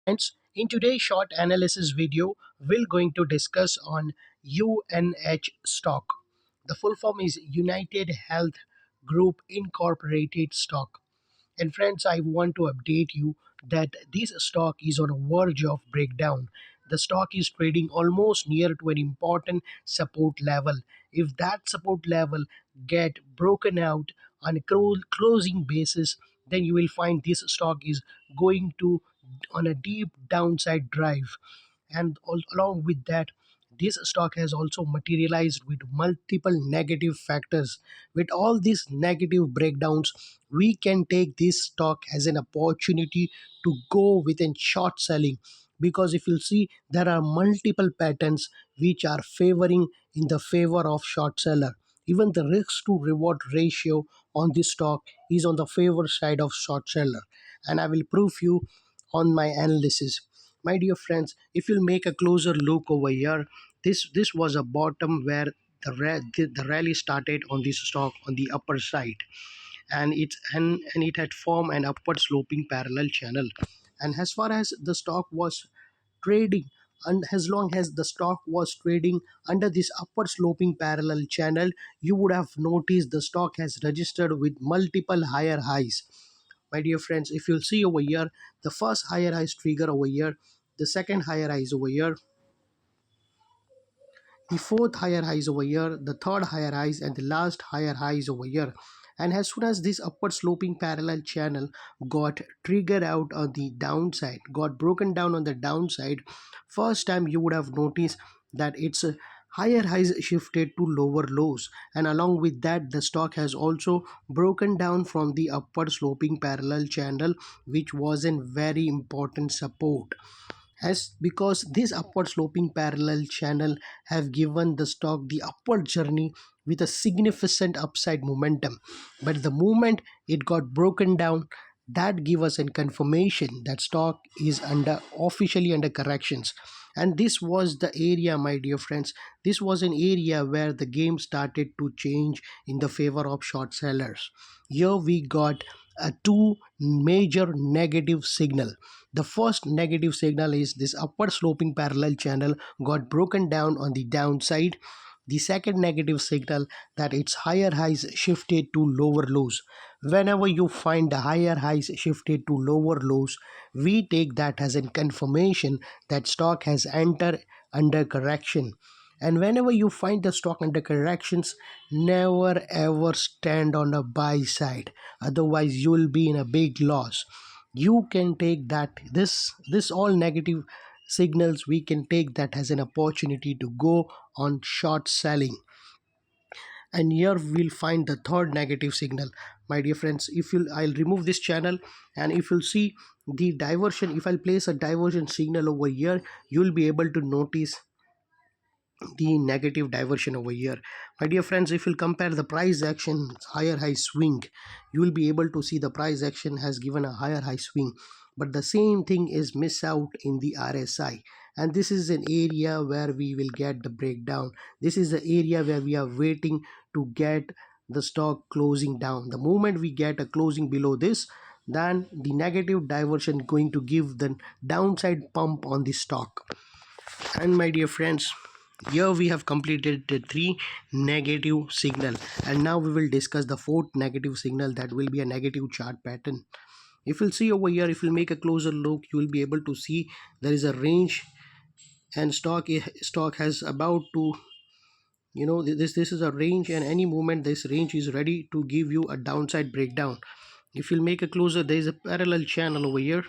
friends, in today's short analysis video, we're going to discuss on UNH stock. The full form is United Health Group Incorporated stock. And friends, I want to update you that this stock is on a verge of breakdown. The stock is trading almost near to an important support level. If that support level get broken out on a closing basis, then you will find this stock is going to on a deep downside drive. And along with that, this stock has also materialized with multiple negative factors. With all these negative breakdowns, we can take this stock as an opportunity to go within short selling, because if you see, there are multiple patterns which are favoring in the favor of short seller. Even the risk to reward ratio on this stock is on the favor side of short seller, and I will prove you on my analysis. My dear friends, if you'll make a closer look over here, this was a bottom where the rally started on this stock on the upper side, and it had formed an upward sloping parallel channel. And as far as the stock was trading, and as long as the stock was trading under this upward sloping parallel channel, you would have noticed the stock has registered with multiple higher highs. My dear friends, if you'll see over here, the first higher highs trigger over here, the second higher highs over here, the fourth higher highs over here, the third higher highs, and the last higher highs over here. And as soon as this upward sloping parallel channel got triggered out on the downside, got broken down on the downside, first time you would have noticed that its higher highs shifted to lower lows, and along with that the stock has also broken down from the upward sloping parallel channel, which was a very important support, as because this upward sloping parallel channel have given the stock the upward journey with a significant upside momentum. But the moment it got broken down, that give us a confirmation that stock is under officially under corrections. And this was the area, my dear friends, this was an area where the game started to change in the favor of short sellers. Here we got a two major negative signal. The first negative signal is this upward sloping parallel channel got broken down on the downside. The second negative signal, that its higher highs shifted to lower lows. Whenever you find the higher highs shifted to lower lows, we take that as a confirmation that stock has entered under correction. And whenever you find the stock under corrections, never ever stand on a buy side, otherwise you will be in a big loss. You can take that this all negative signals, we can take that as an opportunity to go on short selling. And here we'll find the third negative signal. My dear friends, if you I'll remove this channel, and if you'll see the diversion, if I'll place a diversion signal over here, you'll be able to notice the negative diversion over here. My dear friends, if you compare the price action higher high swing, you will be able to see the price action has given a higher high swing, but the same thing is miss out in the RSI. And this is an area where we will get the breakdown. This is the area where we are waiting to get the stock closing down. The moment we get a closing below this, then the negative diversion going to give the downside pump on the stock. And my dear friends, here we have completed the three negative signal, and now we will discuss the fourth negative signal, that will be a negative chart pattern. If you'll see over here, if you'll make a closer look, you will be able to see there is a range, and stock has about to, this is a range, and any moment this range is ready to give you a downside breakdown. If you'll make a closer, there is a parallel channel over here.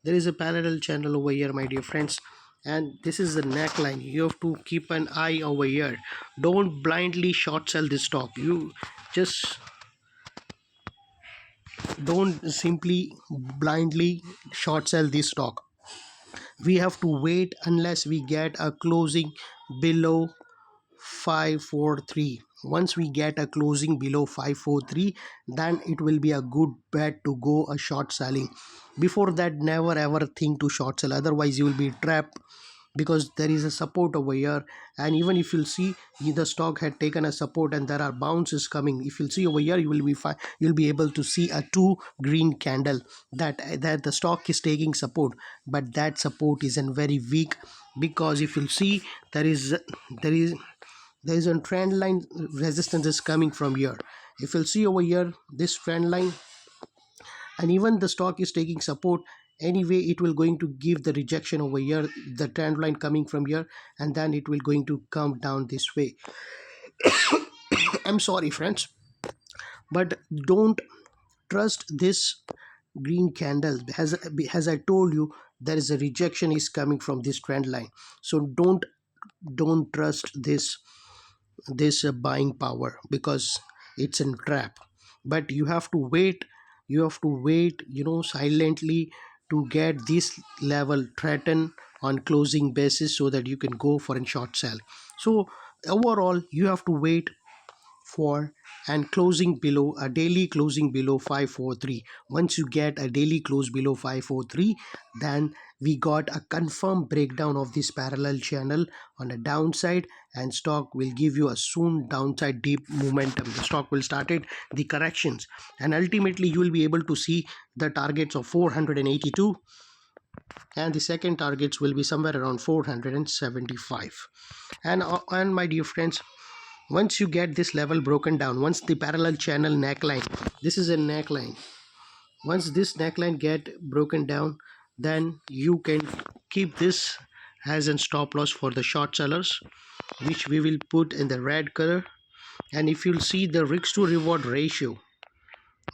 There is a parallel channel over here, my dear friends, and this is the neckline. You have to keep an eye over here. Don't blindly short sell this stock. You just don't simply blindly short sell this stock. We have to wait unless we get a closing below 543. Once we get a closing below 543, then it will be a good bet to go a short selling. Before that, never ever think to short sell, otherwise you will be trapped because there is a support over here. And even if you'll see, the stock had taken a support and there are bounces coming. If you'll see over here, you will be fine, you'll be able to see a two green candle that the stock is taking support, but that support isn't very weak. Because if you'll see, there is there is a trend line resistance is coming from here. If you'll see over here, this trend line, and even the stock is taking support, anyway it will going to give the rejection over here, the trend line coming from here, and then it will going to come down this way. I'm sorry friends, but don't trust this green candle. As I told you, there is a rejection is coming from this trend line. So don't trust this buying power, because it's a trap. But you have to wait, silently, to get this level threatened on closing basis, so that you can go for a short sell. So overall you have to wait for and closing below a daily closing below 543. Once you get a daily close below 543, then we got a confirmed breakdown of this parallel channel on a downside, and stock will give you a soon downside deep momentum. The stock will start it the corrections, and ultimately you will be able to see the targets of 482, and the second targets will be somewhere around 475. And my dear friends, once you get this level broken down, once the parallel channel neckline, this is a neckline, once this neckline get broken down, then you can keep this as a stop loss for the short sellers, which we will put in the red color. And if you'll see the risk to reward ratio,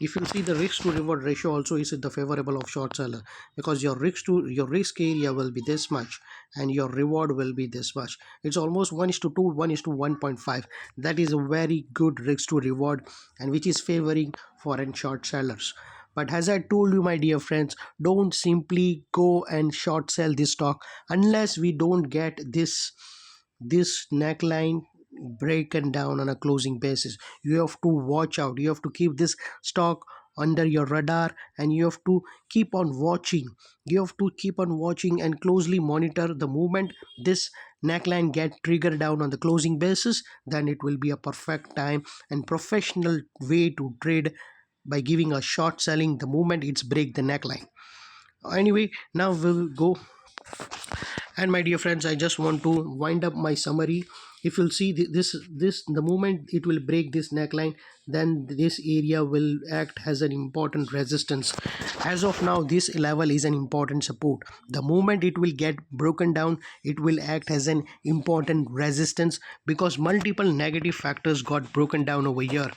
if you see the risk to reward ratio also is in the favorable of short seller, because your risk area will be this much and your reward will be this much. It's almost 1:2, 1:1.5. That is a very good risk to reward, and which is favoring foreign short sellers. But as I told you, my dear friends, don't simply go and short sell this stock unless we don't get this neckline broken down on a closing basis. You have to watch out, you have to keep this stock under your radar, and you have to keep on watching, and closely monitor the movement this neckline get triggered down on the closing basis. Then it will be a perfect time and professional way to trade, by giving a short selling the moment it's break the neckline. Anyway, now we'll go. And my dear friends, I just want to wind up my summary. If you'll see this the moment it will break this neckline, then this area will act as an important resistance. As of now, this level is an important support. The moment it will get broken down, it will act as an important resistance, because multiple negative factors got broken down over here.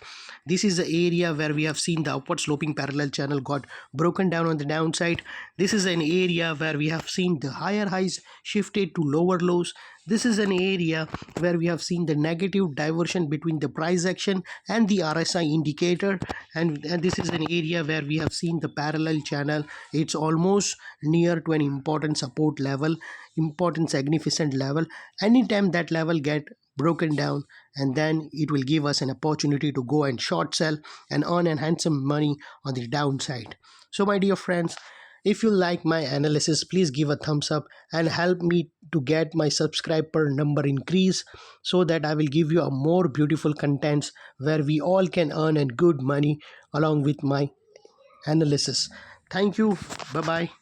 This is the area where we have seen the upward sloping parallel channel got broken down on the downside. This is an area where we have seen the higher highs shifted to lower lows. This is an area where we have seen the negative diversion between the price action and the RSI indicator, and this is an area where we have seen the parallel channel. It's almost near to an important support level, important significant level. Anytime that level get broken down, and then it will give us an opportunity to go and short sell and earn and handsome money on the downside. So my dear friends, if you like my analysis, please give a thumbs up and help me to get my subscriber number increase, so that I will give you a more beautiful contents where we all can earn and good money along with my analysis. Thank you. Bye bye.